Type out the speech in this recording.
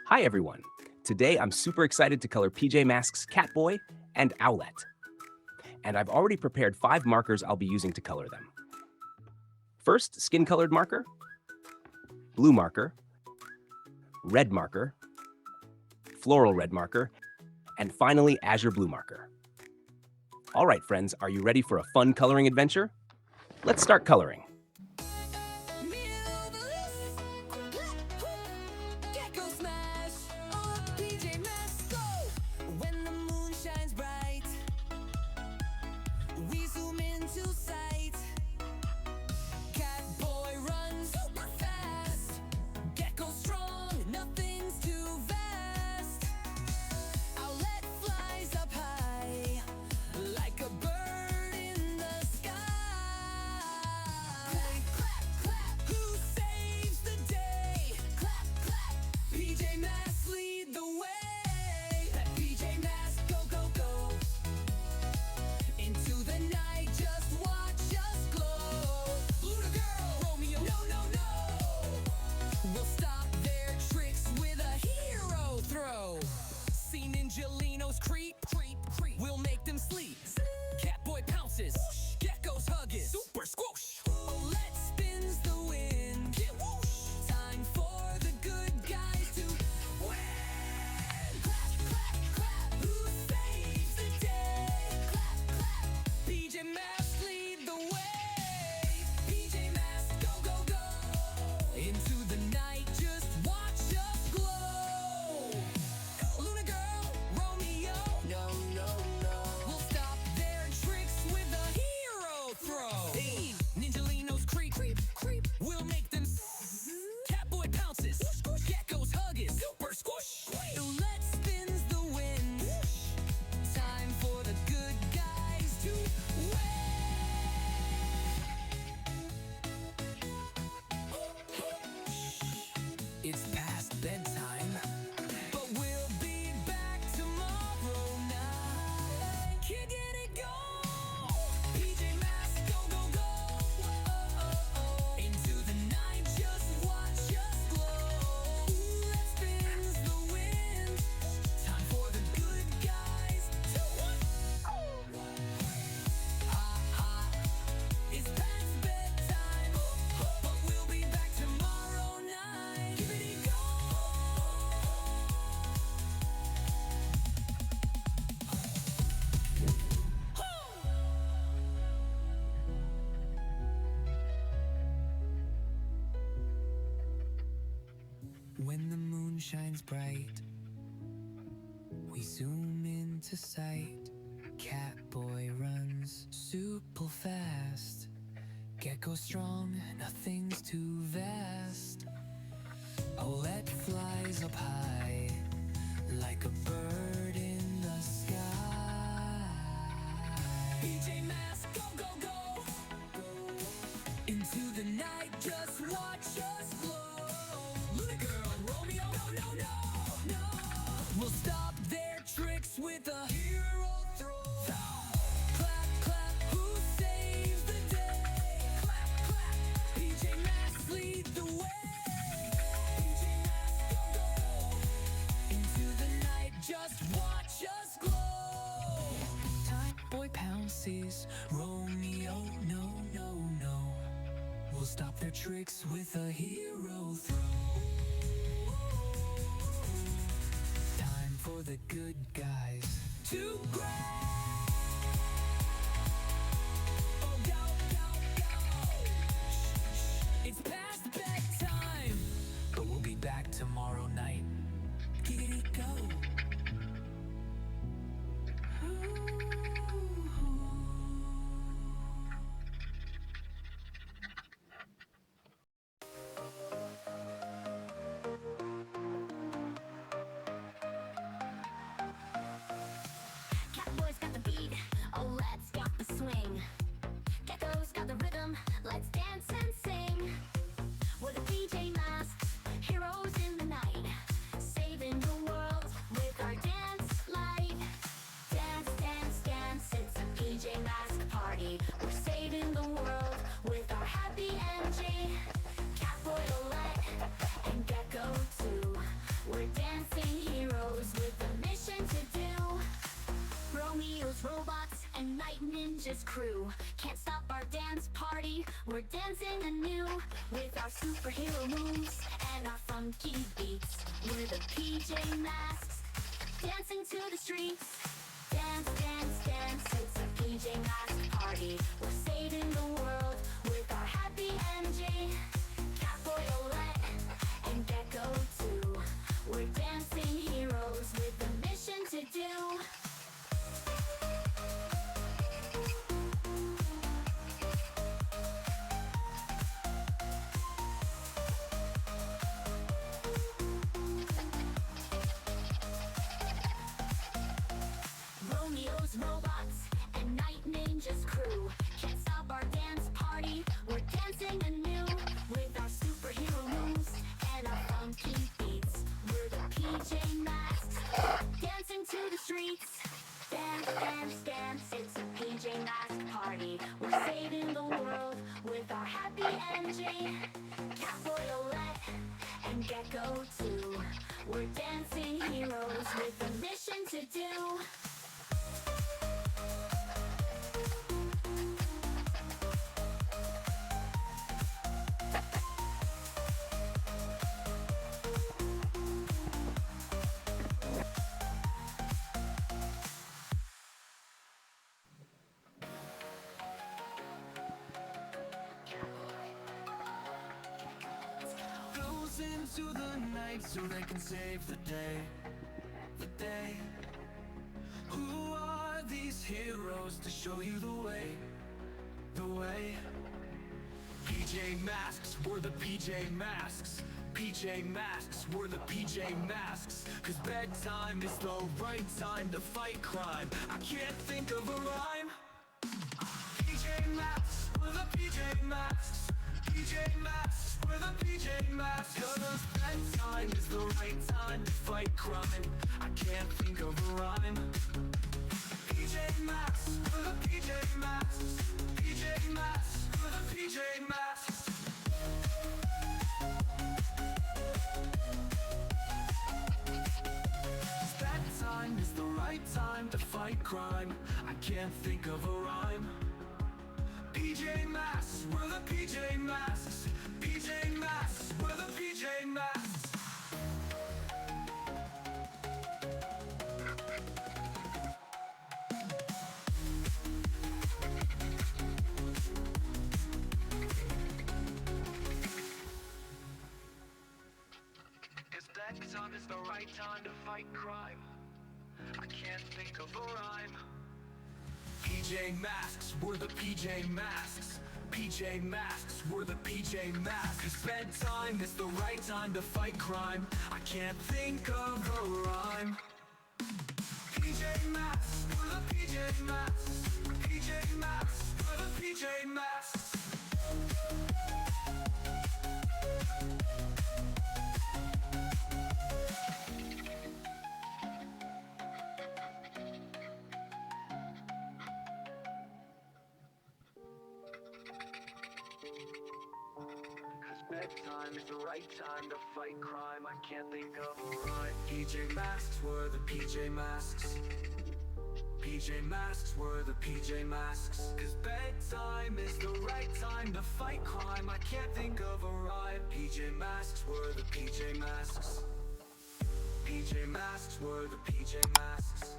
Hi everyone! Today I'm super excited to color PJ Masks Catboy and Owlette. And I've already prepared 5 markers I'll be using to color them. First, skin-colored marker, blue marker, red marker, floral red marker, and finally azure blue marker. Alright friends, are you ready for a fun coloring adventure? Let's start coloring. Gekko smash, oh PJ Masks go. When the moon shines bright, we zoom into sight. Catboy runs super fast. Gekko strong, nothing's too vast. Owlette flies up high, like a bird in the sky. Clap, clap, clap, who saves the day? Clap, clap, PJ Masks lead the way. Let PJ Masks go, go, go. Into the night, just watch us glow. Luna girl, Romeo, no, no, no. We'll stop their tricks with a hero throw. See Ninjalinos creep, creep, creep. We'll make them sleep. Catboy pounces, Gekko's hug is super squoosh. Owlette spins the wind. Get whoosh. Time for the good guys to win. Clap, clap, clap. Who saves the day? Clap, clap. PJ Masks lead the way. PJ Masks go, go, go. Into the night, just watch us glow. Luna girl, Romeo, no, no, no. We'll stop their tricks with a hero throw. Hey, Ninjalinos creep, creep, creep. We'll make them Catboy pounces. Gekko's hug is super squish. Owlette spins the wind. Time for the good guys to win. It's past bedtime, but we'll be back tomorrow night. Can't get it go. PJ Masks go, go, go. Into the night, just watch us glow. Owlette spins the wind. Time for the good guys to win. It's past bedtime, but we'll be back tomorrow night. Give it a go. When the moon shines bright, we zoom into sight. Catboy runs super fast. Gekko strong, nothing's too vast. Owlette flies up high, like a bird in the sky. PJ Masks go, go, go. Into the night, just watch us glow. Luna girl, Romeo, no, no, no, no. We'll stop their tricks with a hero throw. Clap, clap, who saves the day? Clap, clap, PJ Masks lead the way. PJ Masks go, go, go. Into the night, just watch us glow. Catboy pounces, Romeo, no, no, no. We'll stop their tricks with a hero throw. Time for the good guys to grab. Oh, go, go, go. It's past bedtime, but we'll be back tomorrow night. Giggity go. Catboy's got the beat, Olette's got the swing. Gekko's got the rhythm, let's dance and sing. We're the PJ Masks, heroes in the night, saving the world with our dance light. Dance, dance, dance, it's a PJ Mask party. We're saving the world with our happy energy. Catboy, Owlette, and Gekko too. We're dancing. ninjas crew. Can't stop our dance party, we're dancing anew. With our superhero moves and our funky beats. We're the PJ Masks, dancing to the streets. Dance, dance, dance, it's a PJ Masks party. We're saving the world with our happy MJ. Catboy, Owlette, and Gekko too. We're dancing heroes with a mission to do. Romeo's robots and Night Ninja's crew. Can't stop our dance party, we're dancing anew. With our superhero moves and our funky beats. We're the PJ Masks, dancing to the streets. Dance, dance, dance, it's a PJ Mask party. We're saving the world with our happy MJ. Catboy, Owlette, and Gekko too. We're dancing heroes with a mission to do. Goes into the night so they can save the day. The day. Who are these heroes to show you the way? The way. PJ Masks, we're the PJ Masks. PJ Masks, we're the PJ Masks. 'Cause bedtime is the right time to fight crime. I can't think of a rhyme. PJ Masks, we're the PJ Masks. PJ Masks, we're the PJ Masks. 'Cause bedtime is the right time to fight crime. I can't think of a rhyme. PJ Masks, we're the PJ Masks. PJ Masks, we're the PJ Masks. Bedtime is the right time to fight crime. I can't think of a rhyme. PJ Masks, we're the PJ Masks. PJ Masks, we're the PJ Masks. Cause bedtime is the right time to fight crime. I can't think of a rhyme. PJ Masks, we're the PJ Masks. PJ Masks, we're the PJ Masks. 'Cause bedtime is the right time to fight crime. I can't think of a rhyme. PJ Masks, we're the PJ Masks. PJ Masks, we're the PJ Masks. Bedtime is the right time to fight crime. I can't think of a rhyme. PJ Masks, we're the PJ Masks. PJ Masks, we're the PJ Masks. 'Cause bedtime is the right time to fight crime. I can't think of a rhyme. PJ Masks, we're the PJ Masks. PJ Masks, we're the PJ Masks.